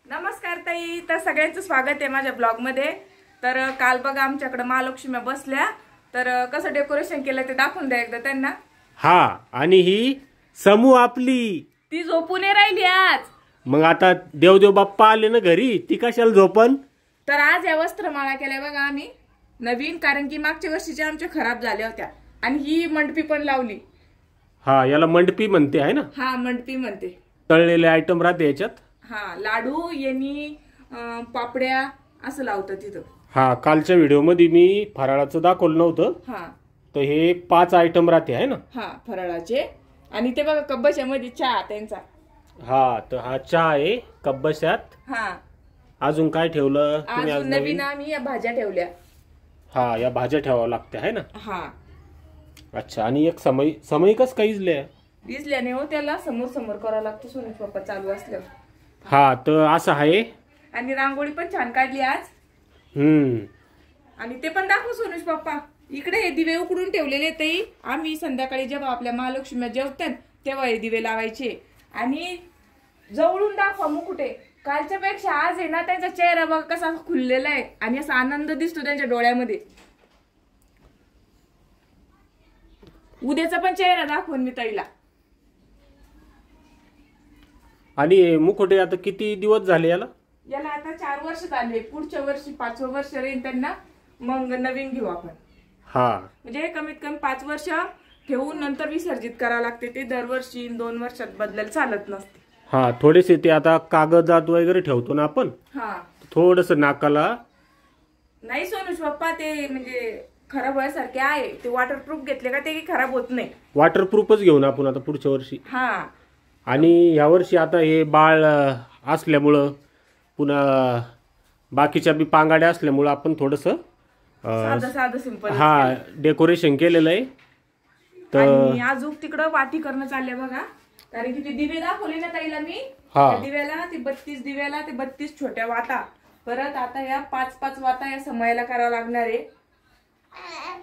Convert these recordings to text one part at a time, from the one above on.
नमस्कार ताई, तर सगळ्यांचं स्वागत आहे माझ्या ब्लॉग मध्ये। तर काल बघा आमच्याकडे महालक्ष्मी बसल्या, तर कसं डेकोरेशन केलं ते दाखवून द्या एकदा त्यांना। हा, आणि ही समू आपली ती झोपून राहिली आज। मग आता देवदेव बाप्पा आले ना घरी, ती कशाला झोपन। तर आज या वस्त्रमाळा केल्या बघा आम्ही नवीन, कारण की मागच्या वर्षीच्या आमच्या खराब झाल्या होत्या, आणि ही मंडपी पण लावली। हा, याला मंडपी म्हणते आहे ना। हा, मंडपी म्हणते। तळलेले आयटम राहते याच्यात। हा, लाडू येणी पापड्या असं लावतात तिथं। हा, कालच्या व्हिडिओ मध्ये मी फराळाचं दाखवलं नव्हतं। हा, तर हे 5 आयटम राहते आहे ना। हा, फराळाचे। आणि ते बघा कब्बशामध्ये चहा त्यांचा। हा, तर हा चहा आहे कब्बशात। हा, अजून काय ठेवलं तुम्ही आज अजून नवीन आम्ही या भाज्या ठेवल्या। हा, या भाज्या ठेवाव्या लागते आहे ना। हा, अच्छा, आणि एक समय कस काय इजले इजल्याने हो, त्याला समोर समोर करावं लागतं सोनूच पप्पा चालू असल्यावर। हा, तर असं आहे। आणि रांगोळी पण छान काढली आज। आणि ते पण दाखवू सोनूच पप्पा। इकडे हे दिवे उकडून ठेवलेले ताई, आम्ही संध्याकाळी जेव्हा आपल्या महालक्ष्मी जेवतात तेव्हा हे दिवे लावायचे। आणि जवळून दाखवा मुकुटे, कालच्या पेक्षा आज आहे ना त्यांचा चेहरा बघा कसा खुललेला आहे, आणि असा आनंद दिसतो त्यांच्या डोळ्यामध्ये। उद्याचा पण चेहरा दाखवून मी ताईला। आणि मुखोटे आता किती दिवस झाले याला? याला आता 4 वर्ष झाले, पुढच्या वर्षी 5वं वर्ष राहील त्यांना, मग नवीन घेऊ आपण। हा, म्हणजे कमीत कमी 5 वर्ष ठेवून नंतर विसर्जित करावं लागते, ते दरवर्षी 2 वर्षात बदलायला चालत नसते। हा, थोडेसे ते आता कागदात वगैरे ठेवतो ना आपण। हा, थोडस नाकाला नाही सोनूच पप्पा, ते म्हणजे खराब व्हायसारखे आहे, ते वॉटरप्रूफ घेतले का ते खराब होत नाही। वॉटरप्रूफच घेऊन आपण आता पुढच्या वर्षी। हा, आणि ह्या वर्षी आता हे बाळ असल्यामुळं, पुन्हा बाकीच्या बी पांगाड्या असल्यामुळं आपण थोडस साधं सिंपल हा डेकोरेशन केलेलं आहे। आणि अजून तिकडं वाटी करणं चाललंय बघा, कारण की ते दिवे दाखवले ना ताईला मी, दिव्याला ते 32 दिव्याला ते 32 छोट्या वाटा, परत आता या 5-5 वाटा या समयाला करावं लागणार आहे।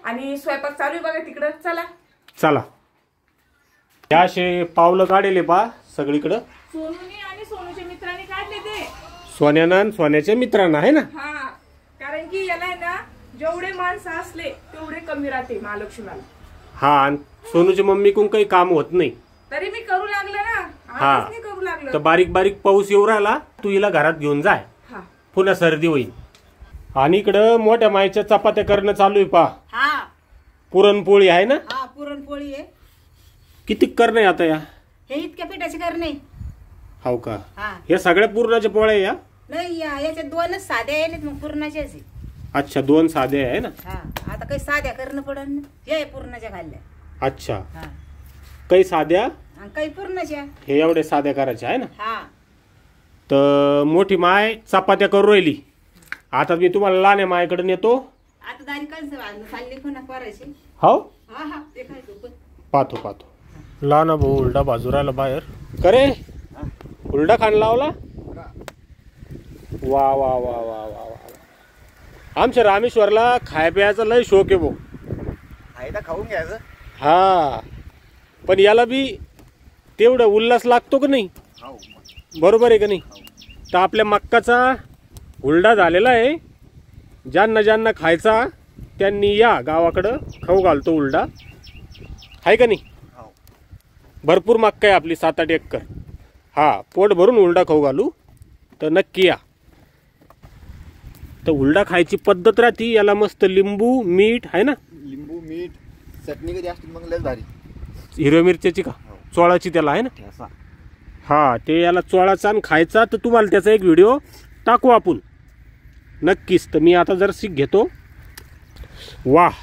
आणि स्वयंपाक चालू आहे बघा तिकडं, चला चला। या असे पावलं काढले पा सगळीकडं, सोनूनी आणि सोनूच्या मित्रांनी काढले ते, सोन्यानं सोन्याच्या मित्रांना आहे ना। हा, कारण की याला आहे ना जेवढे माणसं असले तेवढे कमी राहते महालक्ष्मीला। हा, आणि सोनूच्या मम्मीकडून काही काम होत नाही, तरी मी करू लागलं ना, हा, आजच नाही करू लागलं। तर बारीक बारीक पाऊस येऊ राहिला, तू हिला घरात घेऊन जाय, पुन्हा सर्दी होईल। आणि इकडं मोठ्या मायच्या चपात्या करणं चालू आहे पा। हा, पुरणपोळी आहे ना। हा, पुरणपोळी आहे। किती करणं आता या? हे इतक्या पिठाची करणे। हो का? हा, या सगळ्या पुरणाच्या पोळ्या या? नाही, याच्यात 2च साध्या आहेत, मग पुरणाच्याच आहे। अच्छा, 2 साधे आहे ना। हा, आता काही साध्या करणं पडन ना, हे पुरणाच्या खाल्ल्या। अच्छा, हा, काही साध्या आणि काही पुरणाच्या। हे एवढे साध्या करायच्या आहे ना। हा, तर मोठी माय चपात्या करू राहिली, आता मी तुम्हाला लहान्या मायकडे नेतो। आता दारी कंस खाल्ली पुन्हा करायची। हो, हा हा, ते काय तू पाहतो। लहाना भाऊ उलडा बाजू राहिला बाहेर, करे उलडा खाण लावला। वा वा वा वा वा वा, आमच्या रामेश्वरला खाय प्यायचा लय शोक आहे भाऊ। खायला खाऊन घ्यायचं। हा, पण याला बी तेवढं उल्हास लागतो का नाही, बरोबर आहे का नाही। तर आपल्या मक्काचा हुरडा झालेला आहे, ज्यांना ज्यांना खायचा त्यांनी या गावाकडं, खाऊ घालतो हुरडा, आहे का नाही। भरपूर मक्का आहे आपली, 7-8 एकर। हा, पोट भरून हुरडा खाऊ घालू, तर नक्की या। तर हुरडा खायची पद्धत राहती, याला मस्त लिंबू मीठ आहे ना, लिंबू मीठ चटणी कधी असते मग लयच भारी। हिरव्या मिरच्याची का चोळाची त्याला आहे ना। हा, ते याला चोळाचा आणि खायचा, तर तुम्हाला त्याचा एक व्हिडिओ टाकू आपण नक्कीच। तर मी आता जर शिक घेतो। वाह,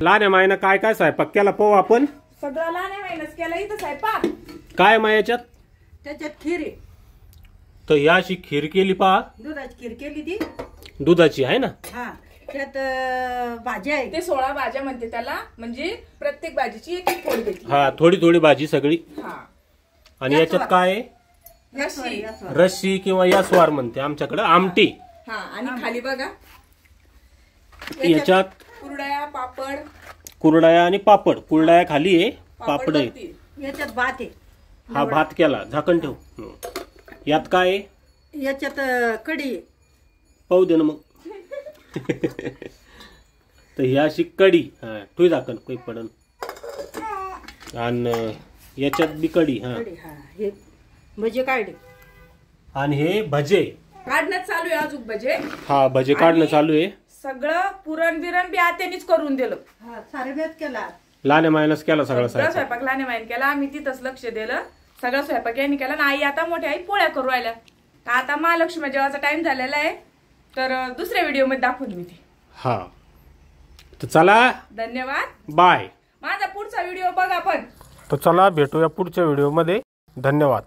लहान मायनं काय काय स्वयंपाक केला पाहू आपण। सगळं लहान महिनच केला इथं स्वयंपाक। काय मायाच्यात? त्याच्यात खीर आहे। तर या अशी खीर केली पहा, दुधाची खीर केली ती, दुधाची आहे ना। हा, त्यात भाज्या आहे, ते 16 भाज्या म्हणते त्याला, म्हणजे प्रत्येक भाजीची एक एक फोड घेतली। हा, थोडी थोडी भाजी सगळी। हा, आणि याच्यात काय आहे? रस्सी। रस्सी किंवा यास्वार म्हणते आमच्याकडे, आमटी। हा, आणि खाली बघा याच्यात कुरडया पापड, कुरडया आणि पापड। कुरडया खाली आहे, पापड आहे। याच्यात भात आहे। हा, भात केला, झाकण ठेव। यात काय आहे? याच्यात कढी पाहू दे ना मग. तर ही अशी कढी, हा ठुई झाकण काही पडन. आणि याच्यात बी कढी, हा. हे भजे काढे आणि हे भजे काढणं चालू आहे अजून भजे. हा भजे काढणं चालू आहे. सगळं पुरण बिरण बी आत्यानीच करून दिलं. सारे भेद केला. लहान मायनस केला सगळा स्वयंपाक लहान मायन केला. आम्ही तिथंच लक्ष दिलं. सगळा स्वयंपाक यांनी केला ना. आई आता मोठी आई पोळ्या करू राहिल्या. तर आता महालक्ष्मी जेवाचा टाइम झालेला आहे. तर दुसऱ्या व्हिडिओ मध्ये दाखवून मी ती. हा तर चला धन्यवाद. बाय. माझा पुढचा व्हिडिओ बघा पण. तर चला भेटूया पुढच्या व्हिडिओ मध्ये. धन्यवाद.